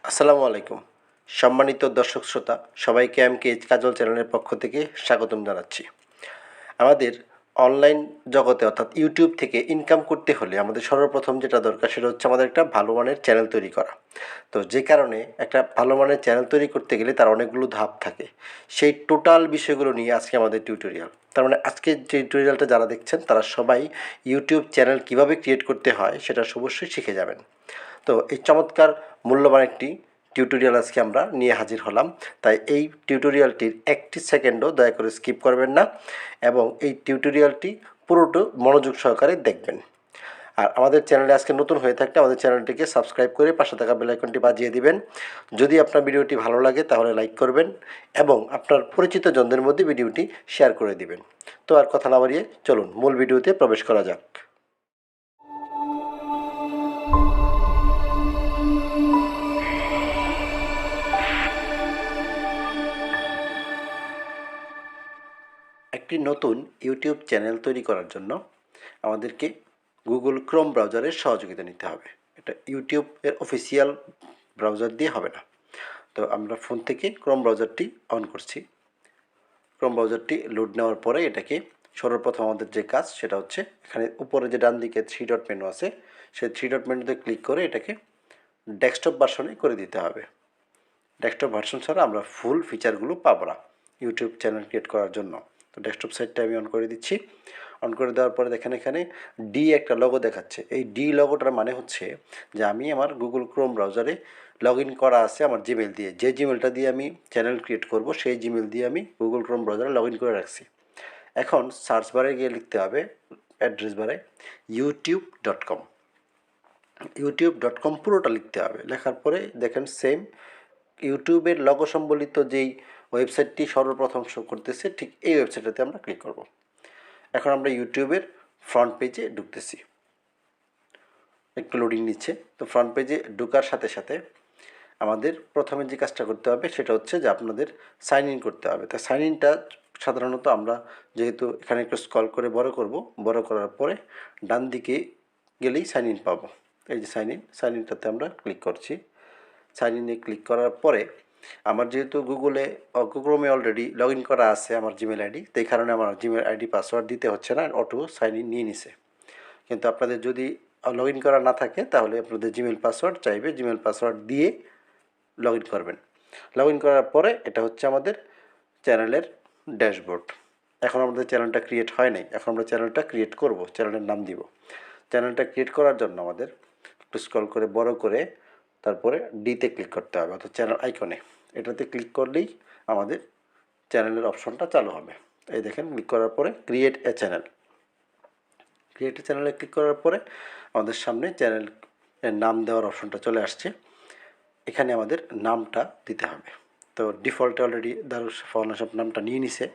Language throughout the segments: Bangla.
আসসালামু আলাইকুম। সম্মানিত দর্শক শ্রোতা সবাইকে এমকে কাজল চ্যানেলের পক্ষ থেকে স্বাগতম জানাচ্ছি। আমাদের অনলাইন জগতে অর্থাৎ ইউটিউব থেকে ইনকাম করতে হলে আমাদের সর্বপ্রথম যেটা দরকার সেটা হচ্ছে আমাদের একটা ভালো মানের চ্যানেল তৈরি করা। তো যে কারণে একটা ভালো মানের চ্যানেল তৈরি করতে গেলে তার অনেকগুলো ধাপ থাকে। সেই টোটাল বিষয়গুলো নিয়ে আজকে আমাদের টিউটোরিয়াল। তার মানে আজকের যে টিউটোরিয়ালটা যারা দেখছেন তারা সবাই ইউটিউব চ্যানেল কীভাবে ক্রিয়েট করতে হয় সেটা অবশ্যই শিখে যাবেন। তো এই চমৎকার মূল্যবান একটি টিউটোরিয়াল আজকে আমরা নিয়ে হাজির হলাম। তাই এই টিউটোরিয়ালটির একটি সেকেন্ডও দয়া করে স্কিপ করবেন না এবং এই টিউটোরিয়ালটি পুরোটা মনোযোগ সহকারে দেখবেন। আর আমাদের চ্যানেলে আজকে নতুন হয়ে থাকলে আমাদের চ্যানেলটিকে সাবস্ক্রাইব করে পাশে থাকা বেল আইকনটি বাজিয়ে দিবেন। যদি আপনার ভিডিওটি ভালো লাগে তাহলে লাইক করবেন এবং আপনার পরিচিত জনদের মধ্যে ভিডিওটি শেয়ার করে দিবেন। তো আর কথা না বাড়িয়ে চলুন মূল ভিডিওতে প্রবেশ করা যাক। একটি নতুন ইউটিউব চ্যানেল তৈরি করার জন্য আমাদেরকে গুগল ক্রোম ব্রাউজারের সহযোগিতা নিতে হবে। এটা ইউটিউবের অফিসিয়াল ব্রাউজার দিয়ে হবে না। তো আমরা ফোন থেকে ক্রোম ব্রাউজারটি অন করছি। ক্রোম ব্রাউজারটি লোড নেওয়ার পরে এটাকে সর্বপ্রথম আমাদের যে কাজ সেটা হচ্ছে এখানে উপরে যে ডান দিকে 3 ডট মেনু আছে সেই 3 ডট মেনুতে ক্লিক করে এটাকে ডেস্কটপ ভার্সনে করে দিতে হবে। ডেস্কটপ ভার্সন ছাড়া আমরা ফুল ফিচারগুলো পাবো না ইউটিউব চ্যানেল ক্রিয়েট করার জন্য। তো ডেস্কটপ সাইটটা আমি অন করে দিচ্ছি। অন করে দেওয়ার পরে দেখেন এখানে ডি একটা লগো দেখাচ্ছে। এই ডি লগোটার মানে হচ্ছে যে আমি আমার গুগল ক্রোম ব্রাউজারে লগ ইন করা আছে আমার জিমেল দিয়ে। যে জিমেলটা দিয়ে আমি চ্যানেল ক্রিয়েট করব সেই জিমেল দিয়ে আমি গুগল ক্রোম ব্রাউজারে লগ ইন করে রাখছি। এখন সার্চ বারে গিয়ে লিখতে হবে অ্যাড্রেস বারে youtube.com। youtube.com পুরোটা লিখতে হবে। লেখার পরে দেখেন সেম ইউটিউবের লগো সম্বলিত যেই ওয়েবসাইটটি সর্বপ্রথম শো করতেছে ঠিক এই ওয়েবসাইটটাতে আমরা ক্লিক করব। এখন আমরা ইউটিউবের ফ্রন্ট পেজে ঢুকতেছি। একটু লোডিং নিচ্ছে। তো ফ্রন্ট পেজে ঢোকার সাথে সাথে আমাদের প্রথমে যে কাজটা করতে হবে সেটা হচ্ছে যে আপনাদের সাইন ইন করতে হবে। তা সাইন ইনটা সাধারণত আমরা যেহেতু এখানে একটু স্ক্রল করে বড় করব, বড় করার পরে ডান দিকে গেলেই সাইন ইন পাবো। এই যে সাইন ইনটাতে আমরা ক্লিক করছি। সাইন ইনে ক্লিক করার পরে আমার যেহেতু ক্রোমে অলরেডি লগ ইন করা আছে আমার জিমেল আইডি, তো এই কারণে আমার জিমেল আইডি পাসওয়ার্ড দিতে হচ্ছে না, অটো সাইন ইন নিয়ে নিছে। কিন্তু আপনাদের যদি লগ ইন করা না থাকে তাহলে আপনাদের জিমেল পাসওয়ার্ড চাইবে, জিমেল পাসওয়ার্ড দিয়ে লগ ইন করবেন। লগ ইন করার পরে এটা হচ্ছে আমাদের চ্যানেলের ড্যাশবোর্ড। এখন আমাদের চ্যানেলটা ক্রিয়েট হয় নাই, এখন আমরা চ্যানেলটা ক্রিয়েট করব, চ্যানেলের নাম দিব। চ্যানেলটা ক্রিয়েট করার জন্য আমাদের একটু স্ক্রল করে বড় করে তারপরে ডিতে ক্লিক করতে হবে, অর্থাৎ চ্যানেল আইকনে। এটাতে ক্লিক করলেই আমাদের চ্যানেলের অপশনটা চালু হবে। এই দেখেন ক্লিক করার পরে create a channel. Create a চ্যানেলে ক্লিক করার পরে আমাদের সামনে চ্যানেলের নাম দেওয়ার অপশনটা চলে আসছে। এখানে আমাদের নামটা দিতে হবে। তো ডিফল্টে অলরেডি দারুস ফাউন্ডেশন নামটা নিয়ে নিছে।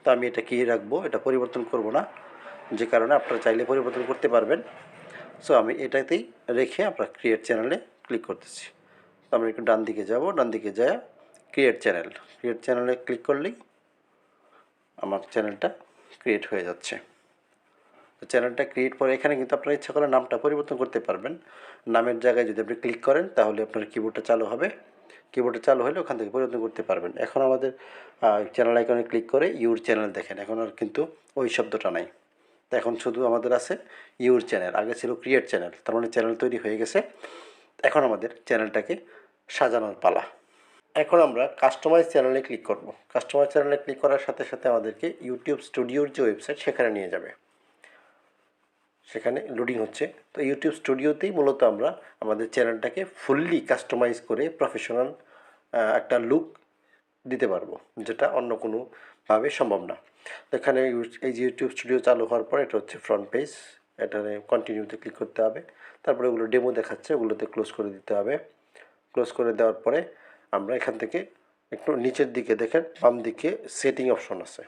তো আমি এটা কি রাখবো, এটা পরিবর্তন করব না, যে কারণে আপনারা চাইলে পরিবর্তন করতে পারবেন। সো আমি এটাতেই রেখে আপনার ক্রিয়েট চ্যানেলে ক্লিক করতেছি। তো আমরা একটু ডান দিকে যাব, ডান দিকে যায় ক্রিয়েট চ্যানেলে ক্লিক করলেই আমার চ্যানেলটা ক্রিয়েট হয়ে যাচ্ছে। তো চ্যানেলটা ক্রিয়েট পরে এখানে কিন্তু আপনার ইচ্ছা করে নামটা পরিবর্তন করতে পারবেন। নামের জায়গায় যদি আপনি ক্লিক করেন তাহলে আপনার কিবোর্ডটা চালু হবে। কিবোর্ডটা চালু হলে ওখান থেকে পরিবর্তন করতে পারবেন। এখন আমাদের চ্যানেল আইকনে ক্লিক করে ইউর চ্যানেল দেখেন, এখন আর কিন্তু ওই শব্দটা নাই। তো এখন শুধু আমাদের আছে ইউর চ্যানেল, আগে ছিল ক্রিয়েট চ্যানেল। তার মানে চ্যানেল তৈরি হয়ে গেছে। এখন আমাদের চ্যানেলটাকে সাজানোর পালা। এখন আমরা কাস্টমাইজ চ্যানেলে ক্লিক করব। কাস্টমাইজ চ্যানেলে ক্লিক করার সাথে সাথে আমাদেরকে ইউটিউব স্টুডিওর যে ওয়েবসাইট সেখানে নিয়ে যাবে। সেখানে লোডিং হচ্ছে। তো ইউটিউব স্টুডিওতেই মূলত আমরা আমাদের চ্যানেলটাকে ফুললি কাস্টমাইজ করে প্রফেশনাল একটা লুক দিতে পারবো, যেটা অন্য কোনোভাবে সম্ভব না। তো এখানে এই যে ইউটিউব স্টুডিও চালু হওয়ার পর এটা হচ্ছে ফ্রন্ট পেজ, এটাতে কন্টিনিউতে ক্লিক করতে হবে। তারপরে ওগুলো ডেমো দেখাচ্ছে, ওগুলোতে ক্লোজ করে দিতে হবে। ক্লোজ করে দেওয়ার পরে আমরা এখান থেকে একটু নিচের দিকে দেখেন বাম দিকে সেটিং অপশন আছে।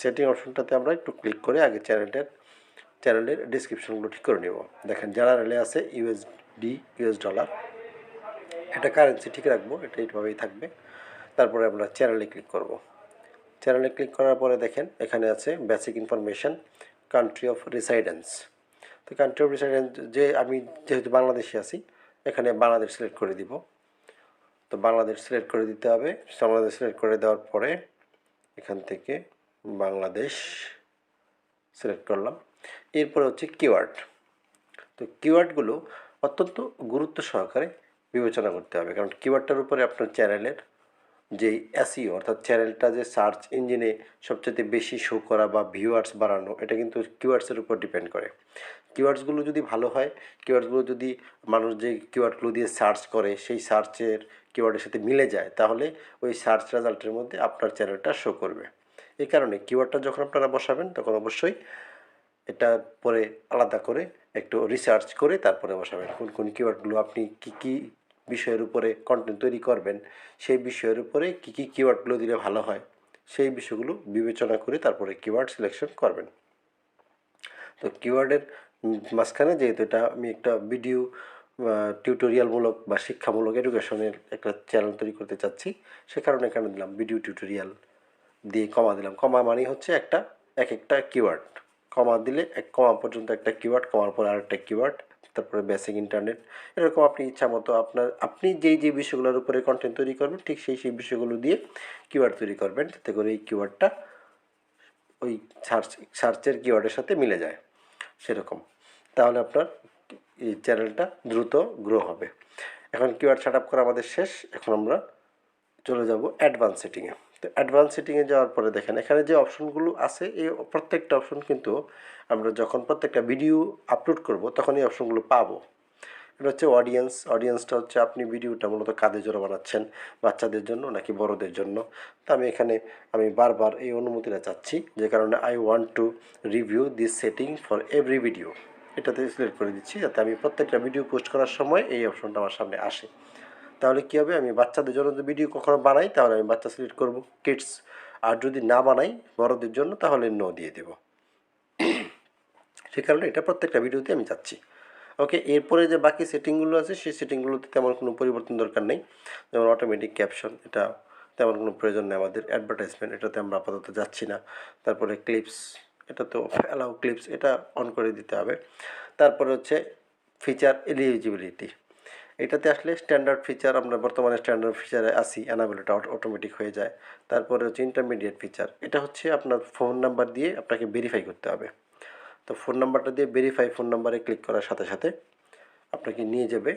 সেটিং অপশনটাতে আমরা একটু ক্লিক করে আগে চ্যানেলের ডিসক্রিপশনগুলো ঠিক করে নেব। দেখেন জেনারেলে আছে ইউএসডি, ইউএস ডলার, এটা কারেন্সি ঠিক রাখবো, এটা এইভাবেই থাকবে। তারপরে আমরা চ্যানেলে ক্লিক করব। চ্যানেলে ক্লিক করার পরে দেখেন এখানে আছে basic information, country of residence. তো কান্ট্রি অফ রেসিডেন্স যে আমি যেহেতু বাংলাদেশে আছি এখানে বাংলাদেশ সিলেক্ট করে দিব। তো বাংলাদেশ সিলেক্ট করে দিতে হবে। বাংলাদেশ সিলেক্ট করে দেওয়ার পরে এখান থেকে বাংলাদেশ সিলেক্ট করলাম। এরপরে হচ্ছে কিওয়ার্ড। তো কিওয়ার্ডগুলো অত্যন্ত গুরুত্ব সহকারে বিবেচনা করতে হবে, কারণ কিওয়ার্ডটার উপরে আপনার চ্যানেলের যেই এসইও অর্থাৎ চ্যানেলটা যে সার্চ ইঞ্জিনে সবচেয়ে বেশি শো করা বা ভিউয়ার্স বাড়ানো, এটা কিন্তু কিওয়ার্ডসের উপর ডিপেন্ড করে। কিওয়ার্ডসগুলো যদি ভালো হয়, কিওয়ার্ডসগুলো যদি মানুষ যে কিওয়ার্ডগুলো দিয়ে সার্চ করে সেই সার্চের কিওয়ার্ডের সাথে মিলে যায়, তাহলে ওই সার্চ রেজাল্টের মধ্যে আপনার চ্যানেলটা শো করবে। এই কারণে কিওয়ার্ডটা যখন আপনারা বসাবেন তখন অবশ্যই এটা পরে আলাদা করে একটু রিসার্চ করে তারপরে বসাবেন। কোন কোন কিওয়ার্ডগুলো আপনি কী কী বিষয়ের উপরে কন্টেন্ট তৈরি করবেন, সেই বিষয়ের উপরে কী কী কিওয়ার্ডগুলো দিলে ভালো হয়, সেই বিষয়গুলো বিবেচনা করে তারপরে কিওয়ার্ড সিলেকশন করবেন। তো কিওয়ার্ডের মাঝখানে যেহেতু এটা আমি একটা ভিডিও টিউটোরিয়ালমূলক বা শিক্ষামূলক এডুকেশনের একটা চ্যানেল তৈরি করতে চাচ্ছি, সে কারণে এখানে দিলাম ভিডিও টিউটোরিয়াল দিয়ে কমা দিলাম। কমা মানে হচ্ছে একটা এক একটা কিওয়ার্ড, কমা দিলে এক কমা পর্যন্ত একটা কিওয়ার্ড, কমার পর আরেকটা কিওয়ার্ড, তারপরে বেসিক ইন্টারনেট, এরকম আপনি ইচ্ছা মতো আপনি যেই যে বিষয়গুলোর উপরে কন্টেন্ট তৈরি করবেন ঠিক সেই বিষয়গুলো দিয়ে কিওয়ার্ড তৈরি করবেন, যাতে করে এই কিওয়ার্ডটা ওই সার্চের কিওয়ার্ডের সাথে মিলে যায় সেরকম। তাহলে আপনার এই চ্যানেলটা দ্রুত গ্রো হবে। এখন কিওয়ার্ড সেট আপ করা আমাদের শেষ। এখন আমরা চলে যাব অ্যাডভান্স সেটিংয়ে। তো অ্যাডভান্স সেটিংয়ে যাওয়ার পরে দেখেন এখানে যে অপশনগুলো আছে, এই প্রত্যেকটা অপশন কিন্তু আমরা যখন প্রত্যেকটা ভিডিও আপলোড করব তখন এই অপশনগুলো পাবো। এটা হচ্ছে অডিয়েন্সটা হচ্ছে আপনি ভিডিওটা মূলত কাদের জন্য বানাচ্ছেন, বাচ্চাদের জন্য নাকি বড়দের জন্য। তো আমি বারবার এই অনুমতিটা চাচ্ছি, যে কারণে I want to review this setting for every video, এটাতে সিলেক্ট করে দিচ্ছি, যাতে আমি প্রত্যেকটা ভিডিও পোস্ট করার সময় এই অপশনটা আমার সামনে আসে। তাহলে কী হবে, আমি বাচ্চাদের জন্য যদি ভিডিও কখনো বানাই তাহলে আমি বাচ্চা সিলেক্ট করব, কিডস। আর যদি না বানাই বড়দের জন্য তাহলে নো দিয়ে দেব। সে কারণে এটা প্রত্যেকটা ভিডিওতে আমি চাচ্ছি। ওকে, এরপরে যে বাকি সেটিংগুলো আছে সেই সেটিংগুলোতে তেমন কোনো পরিবর্তন দরকার নেই। যেমন অটোমেটিক ক্যাপশন, এটা তেমন কোনো প্রয়োজন নেই আমাদের। অ্যাডভার্টাইজমেন্ট, এটাতে আমরা আপাতত যাচ্ছি না। তারপরে ক্লিপস, এটা তো অ্যালাউ ক্লিপস, এটা অন করে দিতে হবে। তারপরে হচ্ছে ফিচার এলিজিবিলিটি, এটাতে আসলে স্ট্যান্ডার্ড ফিচার, আমরা বর্তমানে স্ট্যান্ডার্ড ফিচারে আসি, অ্যানাবেল, এটা অটোমেটিক হয়ে যায়। তারপরে হচ্ছে ইন্টারমিডিয়েট ফিচার, এটা হচ্ছে আপনার ফোন নাম্বার দিয়ে আপনাকে ভেরিফাই করতে হবে। তো ফোন নাম্বারটা দিয়ে ভেরিফাই ফোন নাম্বারে ক্লিক করার সাথে সাথে আপনাকে নিয়ে যাবে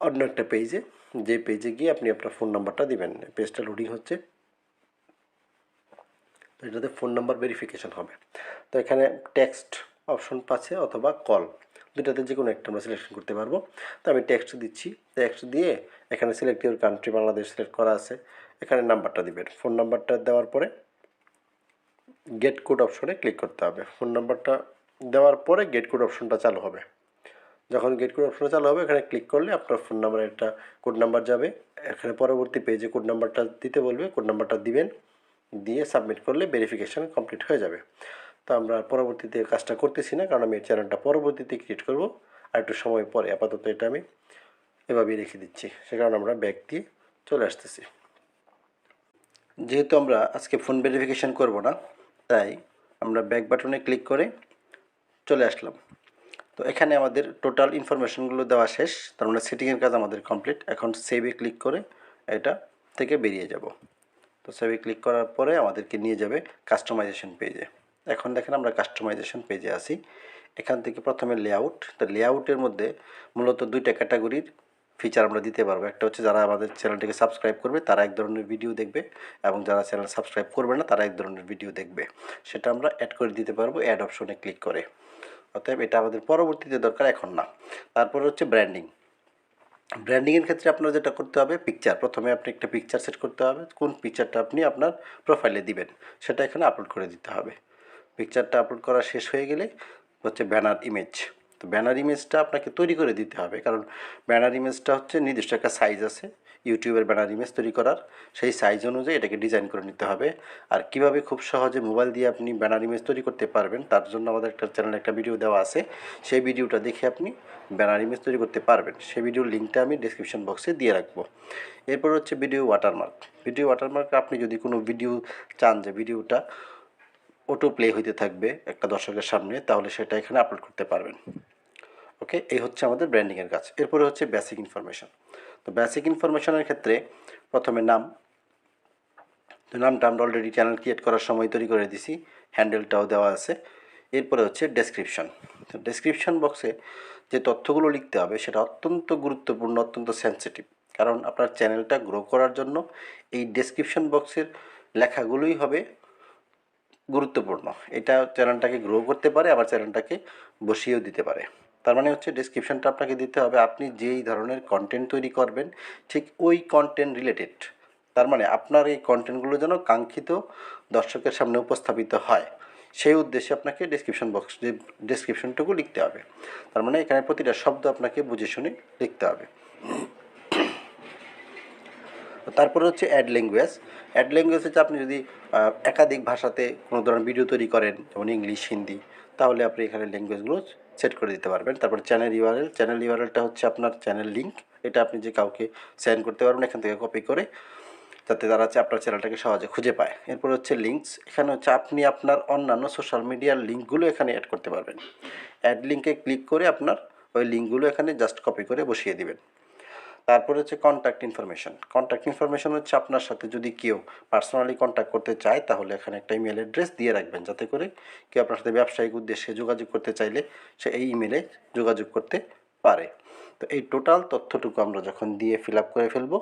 অন্য একটা পেজে, যে পেজে গিয়ে আপনি আপনার ফোন নাম্বারটা দিবেন। পেজটা লোডিং হচ্ছে, তো এটাতে ফোন নাম্বার ভেরিফিকেশন হবে। তো এখানে টেক্সট অপশন পাচ্ছে অথবা কল, দুটাতে যে কোনো একটা আমরা সিলেকশন করতে পারবো। তো আমি টেক্সট দিচ্ছি, টেক্সট দিয়ে এখানে select your country, Bangladesh select করা আছে, এখানে নাম্বারটা দিবেন। ফোন নাম্বারটা দেওয়ার পরে গেট কোড অপশনে ক্লিক করতে হবে। ফোন নাম্বারটা দেওয়ার পরে গেট কোড অপশনটা চালু হবে। যখন গেট কোড অপশনটা চালু হবে এখানে ক্লিক করলে আপনার ফোন নাম্বারে একটা কোড নাম্বার যাবে। এখানে পরবর্তী পেজে কোড নাম্বারটা দিতে বলবে, কোড নাম্বারটা দিবেন, দিয়ে সাবমিট করলে ভেরিফিকেশান কমপ্লিট হয়ে যাবে। তো আমরা পরবর্তীতে কাজটা করতেছি না, কারণ আমি এই চ্যানেলটা পরবর্তীতে ক্রিয়েট করব আর একটু সময় পরে। আপাতত এটা আমি এভাবেই রেখে দিচ্ছি, সে কারণে আমরা ব্যাক দিয়ে চলে আসতেছি। যেহেতু আমরা আজকে ফোন ভেরিফিকেশান করব না, তাই আমরা ব্যাক বাটনে ক্লিক করে চলে আসলাম। তো এখানে আমাদের টোটাল ইনফরমেশনগুলো দেওয়া শেষ, তার মানে সেটিংয়ের কাজ আমাদের কমপ্লিট। এখন সেভে ক্লিক করে এটা থেকে বেরিয়ে যাব। তো সেভে ক্লিক করার পরে আমাদেরকে নিয়ে যাবে কাস্টমাইজেশন পেজে। এখন দেখেন আমরা কাস্টমাইজেশন পেজে আসি। এখান থেকে প্রথমে লেআউট। তো লেআউটের মধ্যে মূলত দুইটা ক্যাটাগরির ফিচার আমরা দিতে পারবো। একটা হচ্ছে যারা আমাদের চ্যানেলটিকে সাবস্ক্রাইব করবে তারা এক ধরনের ভিডিও দেখবে, এবং যারা চ্যানেল সাবস্ক্রাইব করবে না তারা এক ধরনের ভিডিও দেখবে। সেটা আমরা অ্যাড করে দিতে পারবো অ্যাড অপশনে ক্লিক করে। অতএব এটা আমাদের পরবর্তীতে দরকার, এখন না। তারপরে হচ্ছে ব্র্যান্ডিং। ব্র্যান্ডিংয়ের ক্ষেত্রে আপনার যেটা করতে হবে, পিকচার, প্রথমে আপনি একটা পিকচার সেট করতে হবে। কোন পিকচারটা আপনি আপনার প্রোফাইলে দিবেন সেটা এখানে আপলোড করে দিতে হবে। পিকচারটা আপলোড করা শেষ হয়ে গেলে হচ্ছে ব্যানার ইমেজ। তো ব্যানার ইমেজটা আপনাকে তৈরি করে দিতে হবে, কারণ ব্যানার ইমেজটা হচ্ছে নির্দিষ্ট একটা সাইজ আছে ইউটিউবের ব্যানার ইমেজ তৈরি করার, সেই সাইজ অনুযায়ী এটাকে ডিজাইন করে নিতে হবে। আর কিভাবে খুব সহজে মোবাইল দিয়ে আপনি ব্যানার ইমেজ তৈরি করতে পারবেন তার জন্য আমাদের একটা চ্যানেলে একটা ভিডিও দেওয়া আছে, সেই ভিডিওটা দেখে আপনি ব্যানার ইমেজ তৈরি করতে পারবেন। সেই ভিডিওর লিঙ্কটা আমি ডিসক্রিপশন বক্সে দিয়ে রাখবো। এরপর হচ্ছে ভিডিও ওয়াটারমার্ক। ভিডিও ওয়াটারমার্ক, আপনি যদি কোনো ভিডিও চান যে ভিডিওটা অটো প্লে হইতে থাকবে একটা দর্শকের সামনে, তাহলে সেটা এখানে আপলোড করতে পারবেন। ওকে, এই হচ্ছে আমাদের ব্র্যান্ডিংয়ের কাজ। এরপরে হচ্ছে বেসিক ইনফরমেশন। তো বেসিক ইনফরমেশনের ক্ষেত্রে প্রথমে নাম, তো নামটা আমরা অলরেডি চ্যানেল ক্রিয়েট করার সময় তৈরি করে দিছি, হ্যান্ডেলটাও দেওয়া আছে। এরপরে হচ্ছে ডেসক্রিপশন। তো ডেসক্রিপশন বক্সে যে তথ্যগুলো লিখতে হবে সেটা অত্যন্ত গুরুত্বপূর্ণ, অত্যন্ত সেন্সিটিভ, কারণ আপনার চ্যানেলটা গ্রো করার জন্য এই ডেসক্রিপশন বক্সের লেখাগুলোই হবে গুরুত্বপূর্ণ। এটা চ্যানেলটাকে গ্রো করতে পারে, আবার চ্যানেলটাকে বসিয়েও দিতে পারে। তার মানে হচ্ছে ডেসক্রিপশনটা আপনাকে দিতে হবে আপনি যেই ধরনের কন্টেন্ট তৈরি করবেন ঠিক ওই কন্টেন্ট রিলেটেড। তার মানে আপনার এই কন্টেন্টগুলো যেন কাঙ্ক্ষিত দর্শকের সামনে উপস্থাপিত হয়, সেই উদ্দেশ্যে আপনাকে ডেসক্রিপশনটুকু লিখতে হবে। তার মানে এখানে প্রতিটা শব্দ আপনাকে বুঝে শুনে লিখতে হবে। তারপরে হচ্ছে অ্যাড ল্যাঙ্গুয়েজ। অ্যাড ল্যাঙ্গুয়েজ হচ্ছে আপনি যদি একাধিক ভাষাতে কোনো ধরনের ভিডিও তৈরি করেন, যেমন ইংলিশ, হিন্দি, তাহলে আপনি এখানে ল্যাঙ্গুয়েজগুলো সেট করে দিতে পারবেন। তারপর চ্যানেল ইউআরএল। চ্যানেল ইউআরএলটা হচ্ছে আপনার চ্যানেল লিঙ্ক। এটা আপনি যে কাউকে সেন্ড করতে পারবেন এখান থেকে কপি করে, যাতে তারা আপনার চ্যানেলটাকে সহজে খুঁজে পায়। এরপর হচ্ছে লিঙ্কস। এখানে হচ্ছে আপনি আপনার অন্যান্য সোশ্যাল মিডিয়ার লিঙ্কগুলো এখানে অ্যাড করতে পারবেন। অ্যাড লিঙ্কে ক্লিক করে আপনার ওই লিঙ্কগুলো এখানে জাস্ট কপি করে বসিয়ে দিবেন। তারপরে হচ্ছে কন্ট্যাক্ট ইনফরমেশন। কন্ট্যাক্ট ইনফরমেশন হচ্ছে আপনার সাথে যদি কেউ পার্সোনালি কন্ট্যাক্ট করতে চায় তাহলে এখানে একটা ইমেল অ্যাড্রেস দিয়ে রাখবেন, যাতে করে কেউ আপনার সাথে ব্যবসায়িক উদ্দেশ্যে যোগাযোগ করতে চাইলে সে এই ইমেলে যোগাযোগ করতে পারে। তো এই টোটাল তথ্যটুকু আমরা যখন দিয়ে ফিল আপ করে ফেলবো,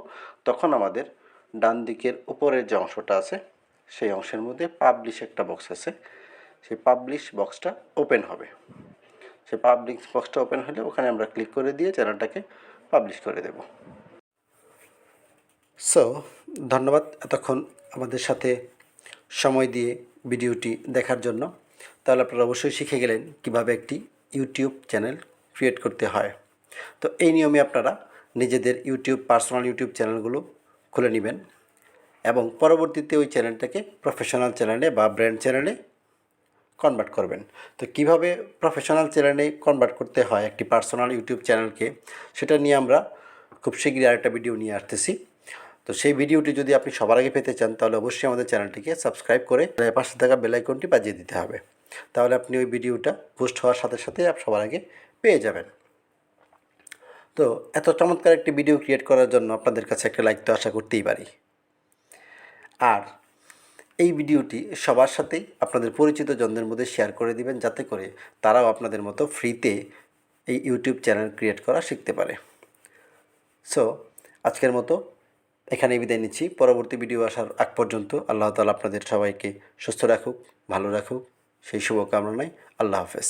তখন আমাদের ডান দিকের উপরের যে অংশটা আছে সেই অংশের মধ্যে পাবলিশ একটা বক্স আছে, সেই পাবলিশ বক্সটা ওপেন হবে। সেই পাবলিশ বক্সটা ওপেন হলে ওখানে আমরা ক্লিক করে দিয়ে চ্যানেলটাকে পাবলিশ করে দেব। সো ধন্যবাদ এতক্ষণ আমাদের সাথে সময় দিয়ে ভিডিওটি দেখার জন্য। তাহলে আপনারা অবশ্যই শিখে গেলেন কিভাবে একটি ইউটিউব চ্যানেল ক্রিয়েট করতে হয়। তো এই নিয়মে আপনারা নিজেদের পার্সোনাল ইউটিউব চ্যানেলগুলো খুলে নেবেন এবং পরবর্তীতে ওই চ্যানেলটাকে প্রফেশনাল চ্যানেলে বা ব্র্যান্ড চ্যানেলে কনভার্ট করবেন। তো কিভাবে প্রফেশনাল চ্যানেলে কনভার্ট করতে হয় একটি পার্সোনাল ইউটিউব চ্যানেলকে, সেটা নিয়ে আমরা খুব শীঘ্রই আরেকটা ভিডিও নিয়ে আসতেছি। তো সেই ভিডিওটি যদি আপনি সবার আগে পেতে চান তাহলে অবশ্যই আমাদের চ্যানেলটিকে সাবস্ক্রাইব করে পাশে থাকা বেল আইকনটি বাজিয়ে দিতে হবে। তাহলে আপনি ওই ভিডিওটা পোস্ট হওয়ার সাথে সাথে সবার আগে পেয়ে যাবেন। তো এত চমৎকার একটি ভিডিও ক্রিয়েট করার জন্য আপনাদের কাছে একটা লাইক তো আশা করতেই পারি। আর এই ভিডিওটি সবার সাথেই আপনাদের পরিচিত জনদের মধ্যে শেয়ার করে দিবেন, যাতে করে তারাও আপনাদের মতো ফ্রিতে এই ইউটিউব চ্যানেল ক্রিয়েট করা শিখতে পারে। সো আজকের মতো এখানেই বিদায় নিচ্ছি। পরবর্তী ভিডিও আসার আগ পর্যন্ত আল্লাহ তাআলা আপনাদের সবাইকে সুস্থ রাখুক, ভালো রাখুক, সেই শুভকামনায় আল্লাহ হাফেজ।